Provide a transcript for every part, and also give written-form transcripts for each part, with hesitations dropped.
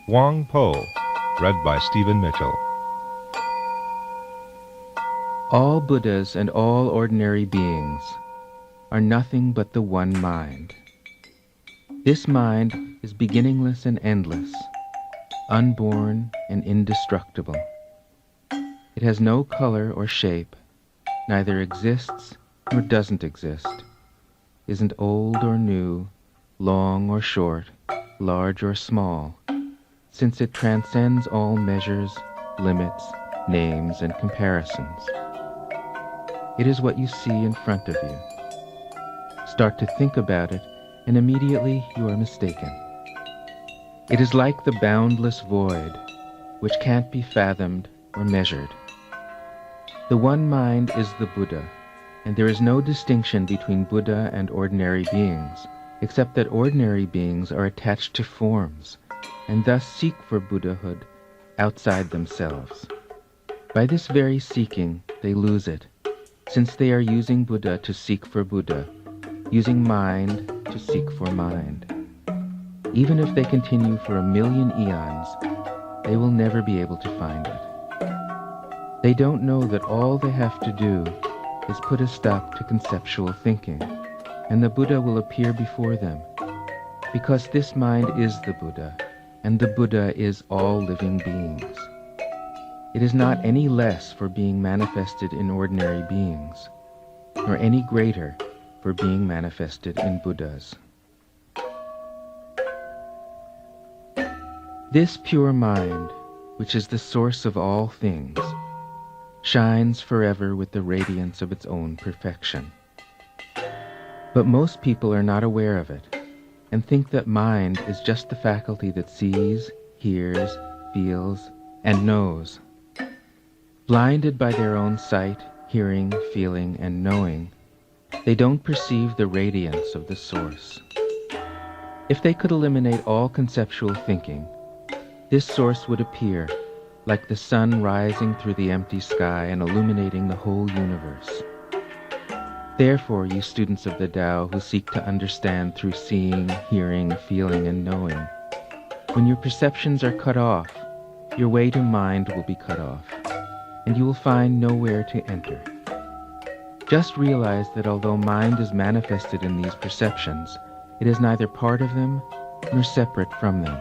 Huang Po, read by Stephen Mitchell. All Buddhas and all ordinary beings are nothing but the one mind. This mind is beginningless and endless, unborn and indestructible. It has no color or shape, neither exists nor doesn't exist, isn't old or new, long or short, large or small, since it transcends all measures, limits, names, and comparisons. It is what you see in front of you. Start to think about it, and immediately you are mistaken. It is like the boundless void, which can't be fathomed or measured. The one mind is the Buddha, and there is no distinction between Buddha and ordinary beings, except that ordinary beings are attached to forms, and thus seek for Buddhahood outside themselves. By this very seeking, they lose it, since they are using Buddha to seek for Buddha, using mind to seek for mind. Even if they continue for 1,000,000 eons, they will never be able to find it. They don't know that all they have to do is put a stop to conceptual thinking, and the Buddha will appear before them, because this mind is the Buddha, and the Buddha is all living beings. It is not any less for being manifested in ordinary beings, nor any greater for being manifested in Buddhas. This pure mind, which is the source of all things, shines forever with the radiance of its own perfection. But most people are not aware of it, and think that mind is just the faculty that sees, hears, feels, and knows. Blinded by their own sight, hearing, feeling, and knowing, they don't perceive the radiance of the source. If they could eliminate all conceptual thinking, this source would appear, like the sun rising through the empty sky and illuminating the whole universe. Therefore, you students of the Tao who seek to understand through seeing, hearing, feeling, and knowing, when your perceptions are cut off, your way to mind will be cut off, and you will find nowhere to enter. Just realize that although mind is manifested in these perceptions, it is neither part of them nor separate from them.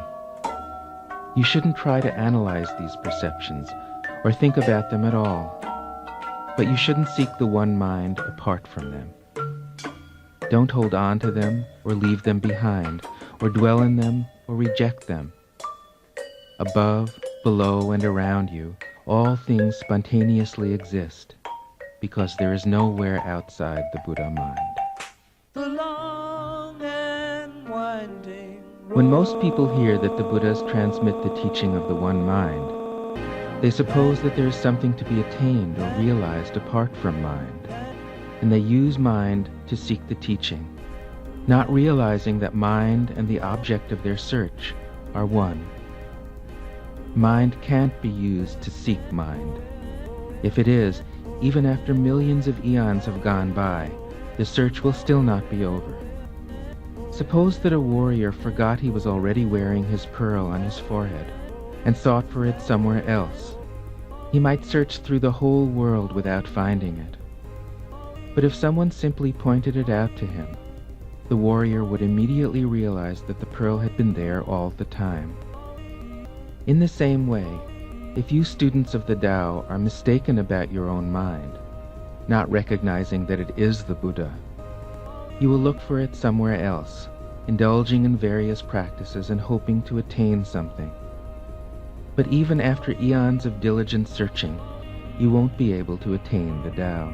You shouldn't try to analyze these perceptions or think about them at all, but you shouldn't seek the one mind apart from them. Don't hold on to them or leave them behind, or dwell in them or reject them. Above, below, and around you, all things spontaneously exist, because there is nowhere outside the Buddha mind. The long and winding road. When most people hear that the Buddhas transmit the teaching of the one mind, they suppose that there is something to be attained or realized apart from mind, and they use mind to seek the teaching, not realizing that mind and the object of their search are one. Mind can't be used to seek mind. If it is, even after millions of eons have gone by, the search will still not be over. Suppose that a warrior forgot he was already wearing his pearl on his forehead and sought for it somewhere else. He might search through the whole world without finding it. But if someone simply pointed it out to him, the warrior would immediately realize that the pearl had been there all the time. In the same way, if you students of the Tao are mistaken about your own mind, not recognizing that it is the Buddha, you will look for it somewhere else, indulging in various practices and hoping to attain something. But even after eons of diligent searching, you won't be able to attain the Tao.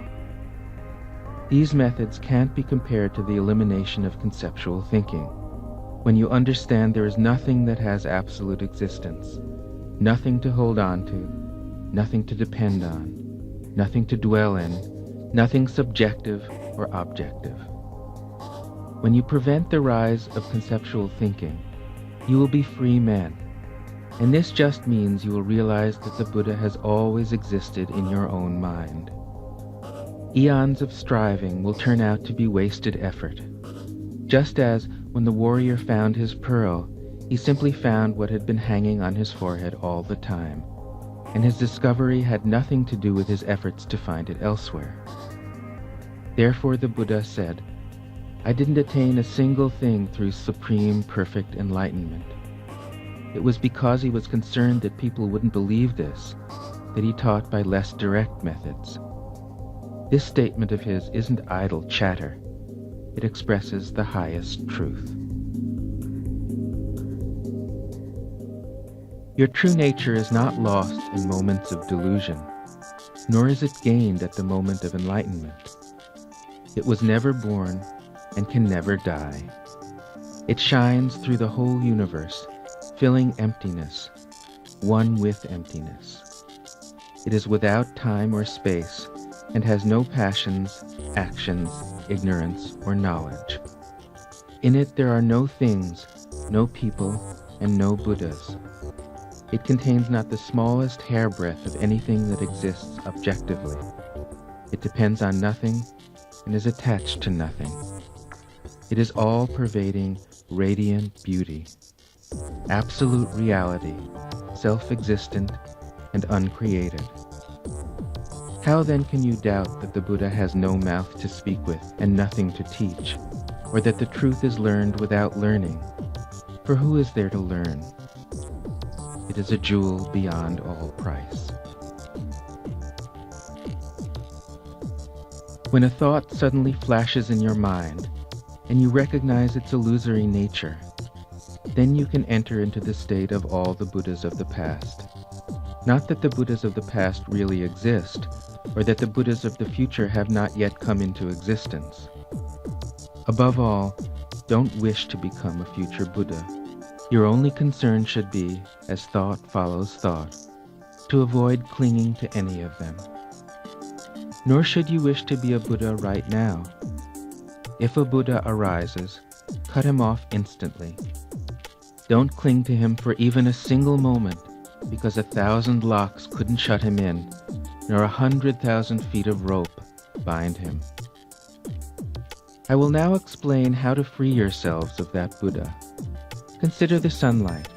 These methods can't be compared to the elimination of conceptual thinking, when you understand there is nothing that has absolute existence, nothing to hold on to, nothing to depend on, nothing to dwell in, nothing subjective or objective. When you prevent the rise of conceptual thinking, you will be free men, and this just means you will realize that the Buddha has always existed in your own mind. Eons of striving will turn out to be wasted effort, just as when the warrior found his pearl, He simply found what had been hanging on his forehead all the time, and his discovery had nothing to do with his efforts to find it elsewhere. Therefore the Buddha said, "I didn't attain a single thing through supreme, perfect enlightenment." It was because he was concerned that people wouldn't believe this that he taught by less direct methods. This statement of his isn't idle chatter. It expresses the highest truth. Your true nature is not lost in moments of delusion, nor is it gained at the moment of enlightenment. It was never born and can never die. It shines through the whole universe, filling emptiness, one with emptiness. It is without time or space, and has no passions, actions, ignorance, or knowledge. In it there are no things, no people, and no Buddhas. It contains not the smallest hairbreadth of anything that exists objectively. It depends on nothing and is attached to nothing. It is all-pervading, radiant beauty, absolute reality, self-existent and uncreated. How then can you doubt that the Buddha has no mouth to speak with and nothing to teach, or that the truth is learned without learning? For who is there to learn? It is a jewel beyond all price. When a thought suddenly flashes in your mind, and you recognize its illusory nature, then you can enter into the state of all the Buddhas of the past. Not that the Buddhas of the past really exist, or that the Buddhas of the future have not yet come into existence. Above all, don't wish to become a future Buddha. Your only concern should be, as thought follows thought, to avoid clinging to any of them. Nor should you wish to be a Buddha right now. If a Buddha arises, cut him off instantly. Don't cling to him for even a single moment, because 1,000 locks couldn't shut him in, nor 100,000 feet of rope bind him. I will now explain how to free yourselves of that Buddha. Consider the sunlight.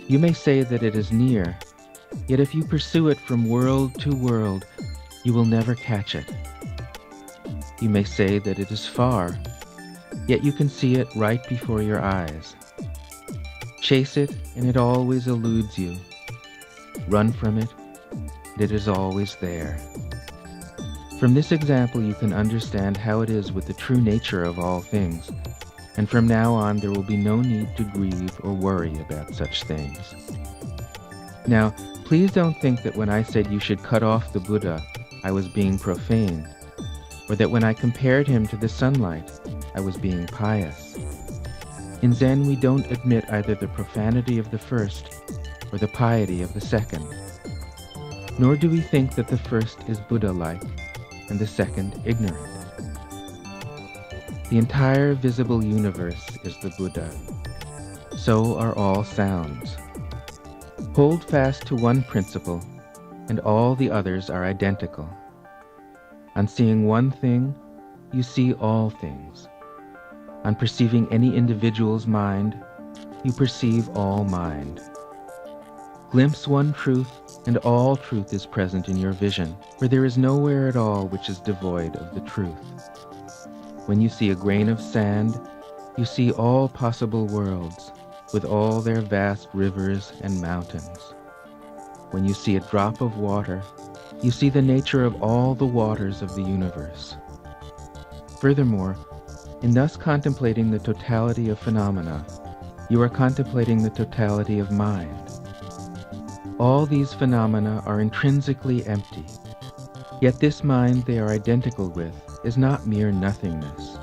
You may say that it is near, yet if you pursue it from world to world, you will never catch it. You may say that it is far, yet you can see it right before your eyes. Chase it, and it always eludes you. Run from it, and it is always there. From this example you can understand how it is with the true nature of all things, and from now on there will be no need to grieve or worry about such things. Now, please don't think that when I said you should cut off the Buddha, I was being profane, or that when I compared him to the sunlight, I was being pious. In Zen, we don't admit either the profanity of the first or the piety of the second. Nor do we think that the first is Buddha-like and the second ignorant. The entire visible universe is the Buddha. So are all sounds. Hold fast to one principle, and all the others are identical. On seeing one thing, you see all things. On perceiving any individual's mind, you perceive all mind. Glimpse one truth, and all truth is present in your vision, for there is nowhere at all which is devoid of the truth. When you see a grain of sand, you see all possible worlds, with all their vast rivers and mountains. When you see a drop of water, you see the nature of all the waters of the universe. Furthermore, in thus contemplating the totality of phenomena, you are contemplating the totality of mind. All these phenomena are intrinsically empty, yet this mind they are identical with is not mere nothingness.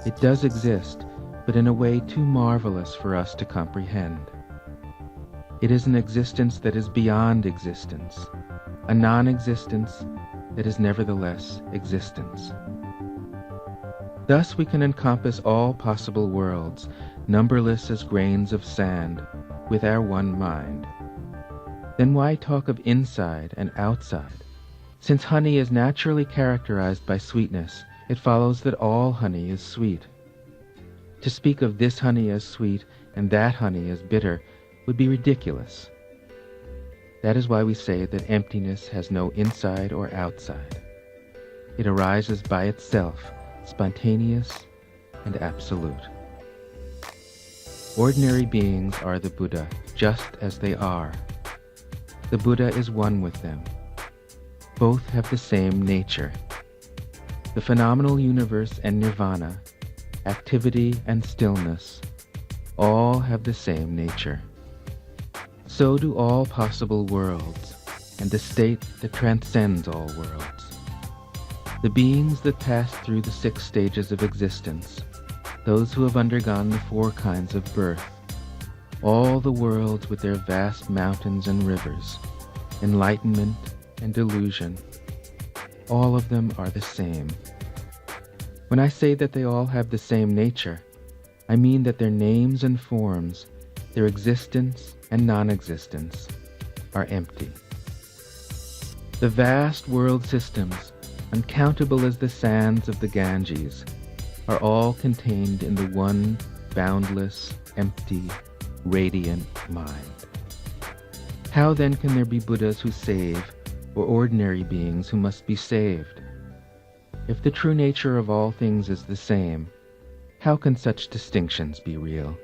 It does exist, but in a way too marvelous for us to comprehend. It is an existence that is beyond existence, a non-existence that is nevertheless existence. Thus we can encompass all possible worlds, numberless as grains of sand, with our one mind. Then why talk of inside and outside? Since honey is naturally characterized by sweetness, it follows that all honey is sweet. To speak of this honey as sweet and that honey as bitter would be ridiculous. That is why we say that emptiness has no inside or outside. It arises by itself, spontaneous and absolute. Ordinary beings are the Buddha, just as they are. The Buddha is one with them. Both have the same nature. The phenomenal universe and nirvana, activity and stillness, all have the same nature. So do all possible worlds, and the state that transcends all worlds. The beings that pass through the 6 stages of existence, those who have undergone the 4 kinds of birth, all the worlds with their vast mountains and rivers, enlightenment and delusion, all of them are the same. When I say that they all have the same nature, I mean that their names and forms, their existence and non-existence, are empty. The vast world systems, uncountable as the sands of the Ganges, are all contained in the one boundless, empty, radiant mind. How then can there be Buddhas who save, or ordinary beings who must be saved? If the true nature of all things is the same, how can such distinctions be real?